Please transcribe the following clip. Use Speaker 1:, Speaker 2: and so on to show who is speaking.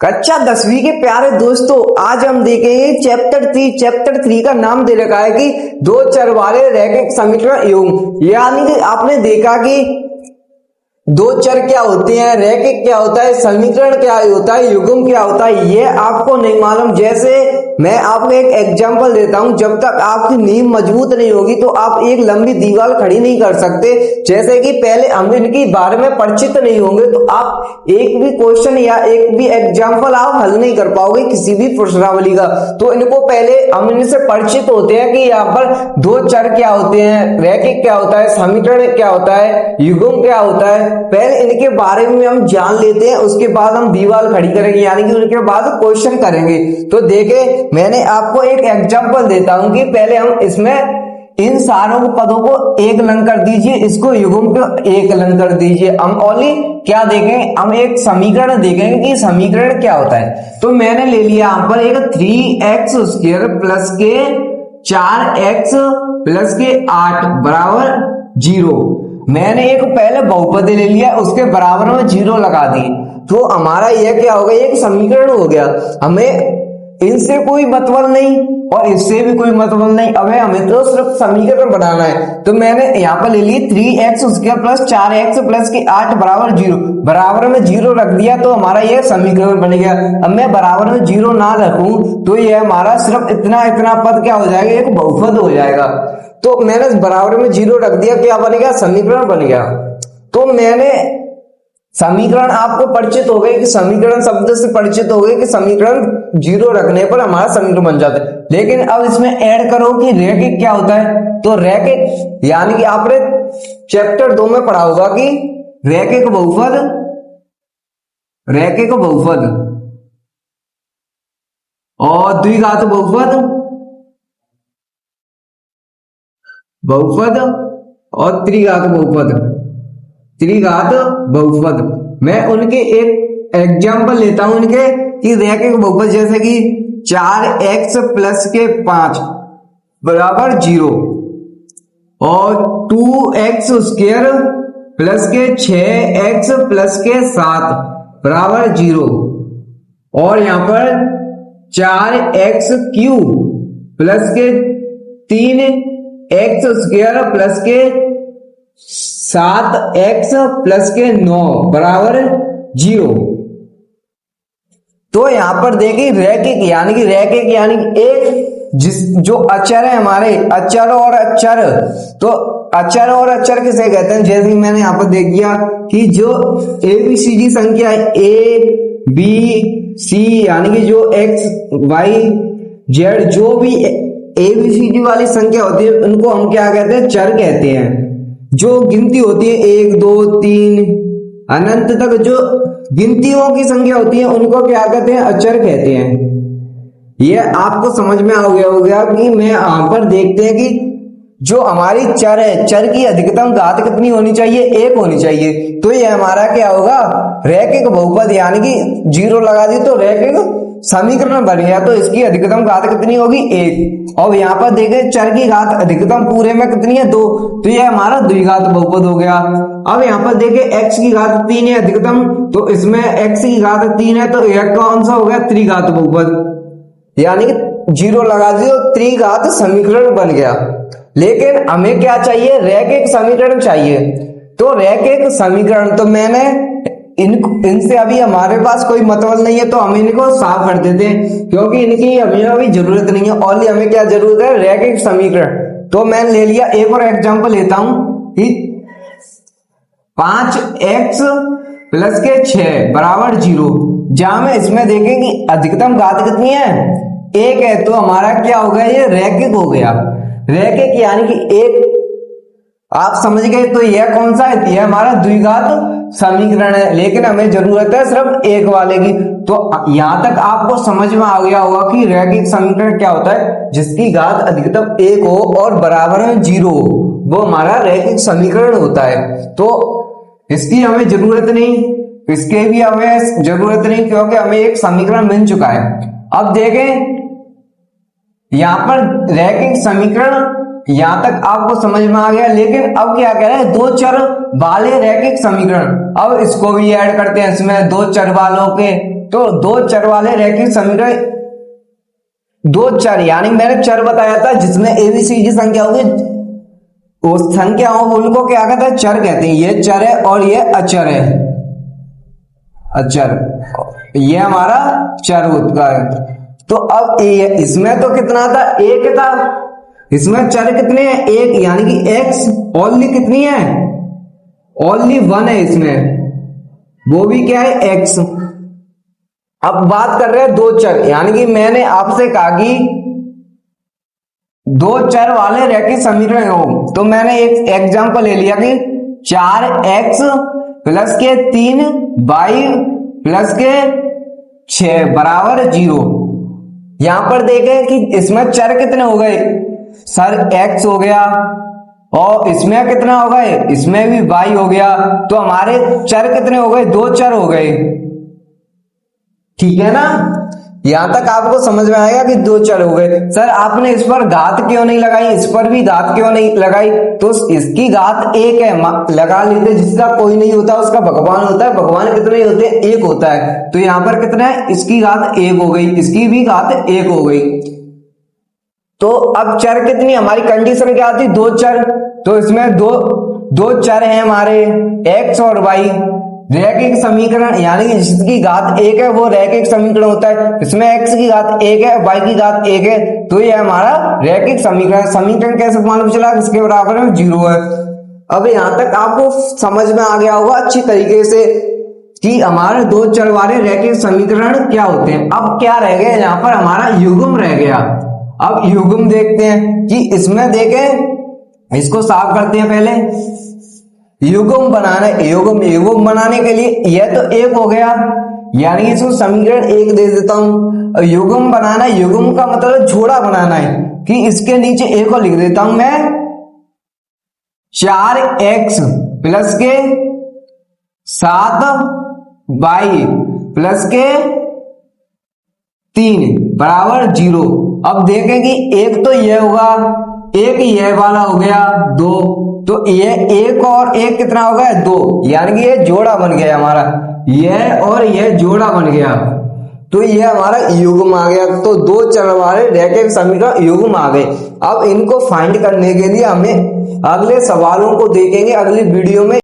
Speaker 1: कक्षा 10वीं के प्यारे दोस्तों, आज हम देखेंगे चैप्टर 3 का नाम दे रखा है कि दो चर वाले रैखिक समीकरण युग्म। यानी कि आपने देखा कि दो चर क्या होते हैं, रैखिक क्या होता है, समीकरण क्या होता है, युग्म क्या होता है, ये आपको नहीं मालूम। जैसे मैं आपको एक एग्जांपल देता हूं, जब तक आपकी नींव मजबूत नहीं होगी तो आप एक लंबी दीवार खड़ी नहीं कर सकते। जैसे कि पहले हम इनकी बारे में परिचित नहीं होंगे तो आप एक भी क्वेश्चन या एक भी एग्जांपल आप हल नहीं कर पाओगे किसी भी प्रश्नावली का। तो इनको पहले हम इनसे परिचित होते हैं कि यहाँ पर दो चर क्या होते हैं, रैखिक क्या होता है, समीकरण क्या होता है, युग्म क्या होता है। पहले इनके बारे में हम जान लेते हैं, उसके बाद हम दीवार खड़ी करेंगे, यानी कि उनके बाद क्वेश्चन करेंगे। तो देखे, मैंने आपको एक एग्जांपल देता हूं कि पहले हम इसमें इन सारों पदों को एक लंग कर दीजिए, इसको युग्म को एक लंग कर दीजिए। हम ओनली क्या देखेंगे, हम एक समीकरण देखेंगे कि समीकरण क्या होता है। तो मैंने ले लिया यहां पर एक 3x स्क्वायर प्लस के 4x प्लस के 8 बराबर 0। मैंने एक पहले बहुपद ले लिया, उसके बराबर में 0 लगा दी। तो हमारा यह क्या हो गया, एक समीकरण हो गया। हमें इनसे कोई मतलब नहीं और इससे भी कोई मतलब नहीं, अब हमें तो सिर्फ समीकरण बनाना है। तो मैंने यहाँ पर ले ली 3x square plus 4x plus के 8 बराबर 0। बराबर में 0 रख दिया तो हमारा यह समीकरण बन गया। अब मैं बराबर में 0 ना रखूं तो यह हमारा सिर्फ इतना इतना पद क्या हो जाएगा, एक बहुपद हो जाएगा। तो मैंने बराबर में 0 रख दिया, क्या बन गया, समीकरण बन गया। तो मैंने समीकरण आपको परिचित हो गए कि समीकरण शब्द से परिचित हो गए कि समीकरण 0 रखने पर हमारा समीकरण बन जाता है। लेकिन अब इसमें ऐड करो कि रैखिक क्या होता है। तो रैखिक यानी कि आपने चैप्टर 2 में पढ़ा होगा कि रैखिक बहुपद और द्विघात बहुपद और त्रिघात बहुपद। मैं उनके एक एग्जांपल लेता हूं इनके कि रैखिक बहुपद, जैसे कि 4x प्लस के 5 बराबर 0 और 2x स्क्वायर प्लस के 6x प्लस के 7 बराबर 0 और यहां पर 4x क्यूब प्लस के 3x स्क्वायर प्लस के 7x प्लस के 9 बराबर 0। तो यहां पर देखिए रैखिक यानी कि एक जो अचर है हमारे, अचर और अचर। तो अचर और अचर किसे कहते हैं, जैसे मैंने यहां पर देख दिया कि जो ABCD संख्या है ABC, यानी कि जो x y z जो भी ABCD वाली संख्या होती है उनको हम क्या कहते हैं, चर कहते हैं। जो गिनती होती है 1 2 3 अनंत तक जो गिनतियों की संख्या होती है उनको क्या कहते हैं, अचर कहते हैं। यह आपको समझ में आ गया होगा कि मैं यहां पर देखते हैं कि जो हमारी चर है, चर की अधिकतम घात कितनी होनी चाहिए, 1 होनी चाहिए। तो ये हमारा क्या होगा, रैखिक बहुपद, यानी कि 0 लगा दी तो रैखिक समीकरण बन गया। तो इसकी अधिकतम घात कितनी होगी, 1। और यहाँ पर देखें चर की घात अधिकतम पूरे में कितनी है, 2। तो यह हमारा द्विघात बहुपद हो गया। अब यहाँ पर देखें x की घात 3 है अधिकतम, तो इसमें x की घात 3 है तो यह कौन सा हो गया, त्रिघात बहुपद, यानी कि 0 लगा दी तो त्रिघात समीकरण बन गया। लेकिन हमें क्या चाहिए, रैखिक समीकरण चाहिए। तो रैखिक समीकरण, तो मैंने इनसे अभी हमारे पास कोई मतलब नहीं है तो हम इनको साफ कर देते हैं, क्योंकि इनकी हमें अभी जरूरत नहीं है। ओनली हमें क्या जरूरत है, रैखिक समीकरण। तो मैंने ले लिया एक और एग्जांपल लेता हूं कि 5x प्लस के 6 बराबर 0, जहां में इसमें देखें कि अधिकतम घात कितनी है, 1 है। तो हमारा क्या हो गया, ये रैखिक हो गया। रैखिक यानी कि 1 आप समझ गए। तो यह कौन सा है, यह हमारा द्विघात समीकरण है। लेकिन हमें जरूरत है सिर्फ 1 वाले की। तो यहां तक आपको समझ में आ गया होगा कि रैखिक समीकरण क्या होता है, जिसकी घात अधिकतम 1 हो और बराबर में 0 हो, वो हमारा रैखिक समीकरण होता है। तो इसकी हमें जरूरत नहीं, इसके भी हमें जरूरत नहीं, क्योंकि हमें एक समीकरण मिल चुका है। अब देखें यहां पर रैखिक समीकरण यहां तक आपको समझ में आ गया। लेकिन अब क्या कह रहे हैं, दो चर वाले रैखिक समीकरण, अब इसको भी ऐड करते हैं इसमें, दो चर वालों के। तो दो चर वाले रैखिक समीकरण, दो चर यानी मैंने चर बताया था जिसमें एबीसीडी संख्या होगी, वो संख्या हो उनको क्या कहते हैं, चर कहते हैं। ये चर है और ये अचर है, अचर, ये हमारा चर होता है। तो अब इसमें तो कितना था, एक था, इसमें चर कितने हैं, एक, यानी कि एक्स ओनली कितनी है, ओनली वन है इसमें, वो भी क्या है, एक्स। अब बात कर रहे हैं दो चर, यानी कि मैंने आपसे कहा कि दो चर वाले रैखिक समीकरण हो, तो मैंने एक एग्जांपल ले लिया कि 4x प्लस के 3y प्लस के 6 बराबर 0। यहां पर देखें कि इसमें चर कितने हो गए सर, x हो गया, और इसमें कितना हो गए, इसमें भी y हो गया, तो हमारे चर कितने हो गए, दो चर हो गए। ठीक है ना, यहां तक आपको समझ में आएगा कि दो चर हो गए। सर आपने इस पर घात क्यों नहीं लगाई, इस पर भी घात क्यों नहीं लगाई, तो इसकी घात एक है, लगा लेते, जिसका कोई नहीं होता उसका भगवान होता है, भगवान कितने होते हैं, एक होता है। तो यहां पर कितना है, इसकी घात एक हो गई, इसकी भी घात एक हो गई। तो अब चर कितनी, हमारी कंडीशन क्या थी, दो चर, तो इसमें दो चर हैं हमारे एक्स और वाई, रैखिक समीकरण, यानी कि जिसकी घात एक है वो रैखिक समीकरण होता है। इसमें x की घात एक है, y की घात एक है, तो ये हमारा रैखिक समीकरण। समीकरण कैसे मालूम चला, इसके बराबर में 0 है। अब यहां तक आपको समझ में आ गया होगा अच्छी तरीके से कि हमारे दो चर वाले रैखिक समीकरण क्या होते हैं। अब क्या रह गया यहाँ पर, हमारा युग्म रह गया। अब युग्म देखते हैं कि इसमें देखें, इसको साफ करते हैं पहले। युग्म बनाना, युग्म बनाने के लिए यह तो एक हो गया, यानी इसको समीकरण एक दे देता हूं। युग्म बनाना, युग्म का मतलब जोड़ा बनाना है, कि इसके नीचे एक को लिख देता हूं मैं, 4x प्लस के 7y प्लस के 3 बराबर 0। अब देखें कि एक तो यह होगा, एक यह वाला हो गया 2, तो ये एक और एक कितना हो गया, 2, यानी कि ये जोड़ा बन गया हमारा, यह और यह जोड़ा बन गया, तो यह हमारा युग्म आ गया। तो दो चर वाले रैखिक समीकरण युग्म आ गए। अब इनको फाइंड करने के लिए हमें अगले सवालों को देखेंगे अगली वीडियो में।